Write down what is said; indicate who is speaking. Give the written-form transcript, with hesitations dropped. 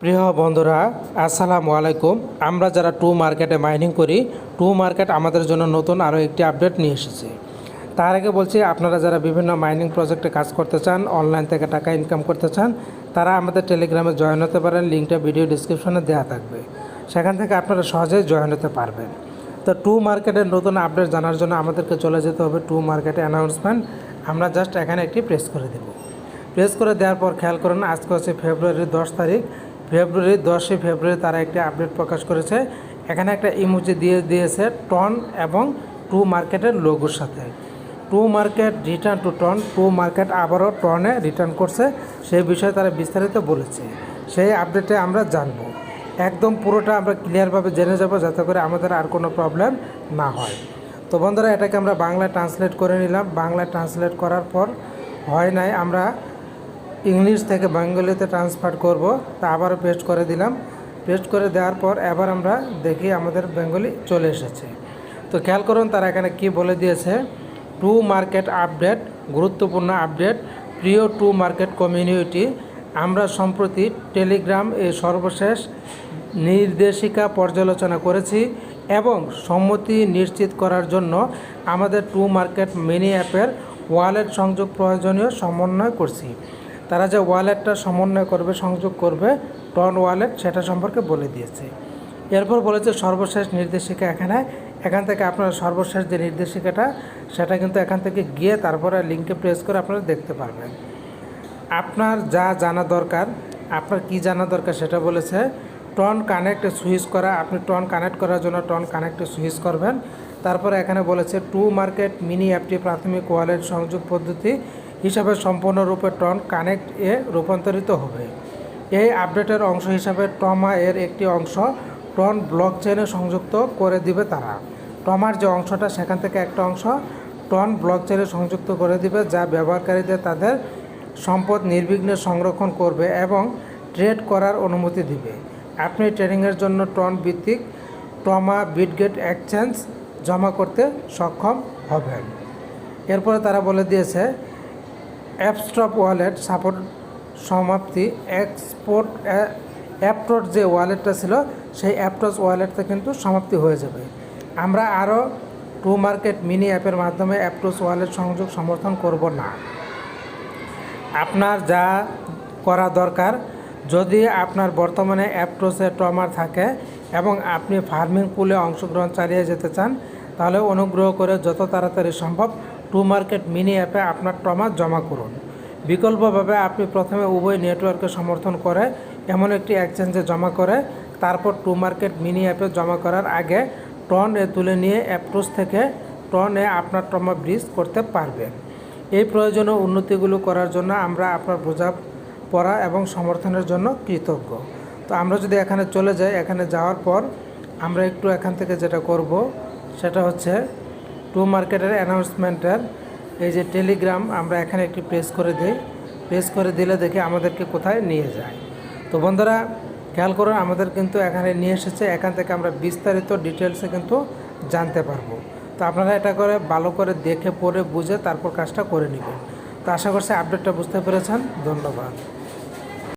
Speaker 1: প্রিয় বন্ধুরা, আসসালামু আলাইকুম। আমরা যারা টু মার্কেটে মাইনিং করি, টু মার্কেট আমাদের জন্য নতুন আরও একটি আপডেট নিয়ে এসেছে। তার আগে বলছি, আপনারা যারা বিভিন্ন মাইনিং প্রজেক্টে কাজ করতে চান, অনলাইন থেকে টাকা ইনকাম করতে চান, তারা আমাদের টেলিগ্রামে জয়েন হতে পারেন। লিঙ্কটা ভিডিও ডিসক্রিপশনে দেওয়া থাকবে, সেখান থেকে আপনারা সহজেই জয়েন হতে পারবেন। তো টু মার্কেটের নতুন আপডেট জানার জন্য আমাদেরকে চলে যেতে হবে টু মার্কেটে অ্যানাউন্সমেন্ট। আমরা জাস্ট এখানে একটি প্রেস করে দেব। প্রেস করে দেওয়ার পর খেয়াল করুন, আজকে হচ্ছে ফেব্রুয়ারির 10 তারিখ। ফেব্রুয়ারি 10 ফেব্রুয়ারি তারা একটি আপডেট প্রকাশ করেছে। এখানে একটা ইমোজি দিয়েছে টন এবং টু মার্কেটের লোগোর সাথে। Tomarket return to TON, Tomarket আবারও টনে রিটার্ন করছে, সেই বিষয়ে তারা বিস্তারিত বলেছে। সেই আপডেটে আমরা জানব, একদম পুরোটা আমরা ক্লিয়ারভাবে জেনে যাব, যাতে করে আমাদের আর কোনো প্রবলেম না হয়। তো বন্ধুরা, এটাকে আমরা বাংলায় ট্রান্সলেট করে নিলাম। বাংলায় ট্রান্সলেট করার পর হয় নাই, আমরা ইংলিশ থেকে বেঙ্গলিতে ট্রান্সফার করব। তা আবারও পেস্ট করে দিলাম। পেস্ট করে দেওয়ার পর এবার আমরা দেখি আমাদের বেঙ্গলি চলে এসেছে। তো খেয়াল করুন তারা এখানে কি বলে দিয়েছে। টু মার্কেট আপডেট, গুরুত্বপূর্ণ আপডেট। প্রিয় টু মার্কেট কমিউনিটি, আমরা সম্প্রতি টেলিগ্রাম এর সর্বশেষ নির্দেশিকা পর্যালোচনা করেছি এবং সম্মতি নিশ্চিত করার জন্য আমাদের টু মার্কেট মিনি অ্যাপের ওয়ালেট সংযোগ প্রয়োজনীয় সমন্বয় করছি। তারা যে ওয়ালেটটা সমন্বয় করবে, সংযোগ করবে টন ওয়ালেট, সেটা সম্পর্কে বলে দিয়েছে। এরপর বলেছে সর্বশেষ নির্দেশিকা এখান থেকে আপনারা সর্বশেষ যে নির্দেশিকাটা, সেটা কিন্তু এখান থেকে গিয়ে তারপরে লিঙ্কে প্রেস করে আপনারা দেখতে পারবেন। আপনার যা জানা দরকার, আপনার কি জানা দরকার সেটা বলেছে। টন কানেক্টে সুইচ করা, আপনি টন কানেক্ট করার জন্য টন কানেক্টে সুইচ করবেন। তারপরে এখানে বলেছে টু মার্কেট মিনি অ্যাপটি প্রাথমিক ওয়ালেট সংযোগ পদ্ধতি হিসাবে সম্পূর্ণরূপে টন কানেক্ট এ রূপান্তরিত হবে। এই আপডেটের অংশ হিসাবে টমা এর একটি অংশ টন ব্লক চেইনে সংযুক্ত করে দিবে তারা। টমার যে অংশটা, সেখান থেকে একটা অংশ টন ব্লক চেইনে সংযুক্ত করে দিবে, যা ব্যবহারকারীদের তাদের সম্পদ নির্বিঘ্নে সংরক্ষণ করবে এবং ট্রেড করার অনুমতি দিবে। আপনি ট্রেডিংয়ের জন্য টন ভিত্তিক টমা বিটগেট এক্সচেঞ্জ জমা করতে সক্ষম হবেন। এরপরে তারা বলে দিয়েছে অ্যাপস্টপ ওয়ালেট সাপোর্ট সমাপ্তি। অ্যাপটস যে ওয়ালেটটা ছিল, সেই অ্যাপটস ওয়ালেটটা কিন্তু সমাপ্তি হয়ে যাবে। আমরা আরও টু মার্কেট মিনি অ্যাপের মাধ্যমে অ্যাপটস ওয়ালেট সংযোগ সমর্থন করব না। আপনার যা করা দরকার, যদি আপনার বর্তমানে অ্যাপটসে টমার থাকে এবং আপনি ফার্মিং পুলে অংশগ্রহণ চালিয়ে যেতে চান, তাহলে অনুগ্রহ করে যত তাড়াতাড়ি সম্ভব টু মার্কেট মিনি অ্যাপে আপনার টমা জমা করুন। বিকল্পভাবে আপনি প্রথমে উভয় নেটওয়ার্কে সমর্থন করে এমন একটি এক্সচেঞ্জে জমা করে তারপর টু মার্কেট মিনি অ্যাপে জমা করার আগে টন এ তুলে নিয়ে অ্যাপটস থেকে টন এ আপনার টমা ব্রিজ করতে পারবেন। এই প্রয়োজনীয় উন্নতিগুলো করার জন্য আমরা আপনার বোঝাপড়া এবং সমর্থনের জন্য কৃতজ্ঞ। তো আমরা যদি এখানে চলে যাই, এখানে যাওয়ার পর আমরা একটু এখান থেকে যেটা করব, সেটা হচ্ছে টু মার্কেটের অ্যানাউন্সমেন্টের এই যে টেলিগ্রাম, আমরা এখানে একটি প্রেস করে দিই। প্রেস করে দিলে দেখি আমাদেরকে কোথায় নিয়ে যায়। তো বন্ধুরা, খেয়াল করুন, আমাদের কিন্তু এখানে নিয়ে এসেছে। এখান থেকে আমরা বিস্তারিত ডিটেলসে কিন্তু জানতে পারবো। তো আপনারা এটা করে ভালো করে দেখে পড়ে বুঝে তারপর কাজটা করে নেবেন। তো আশা করছি আপডেটটা বুঝতে পেরেছেন। ধন্যবাদ।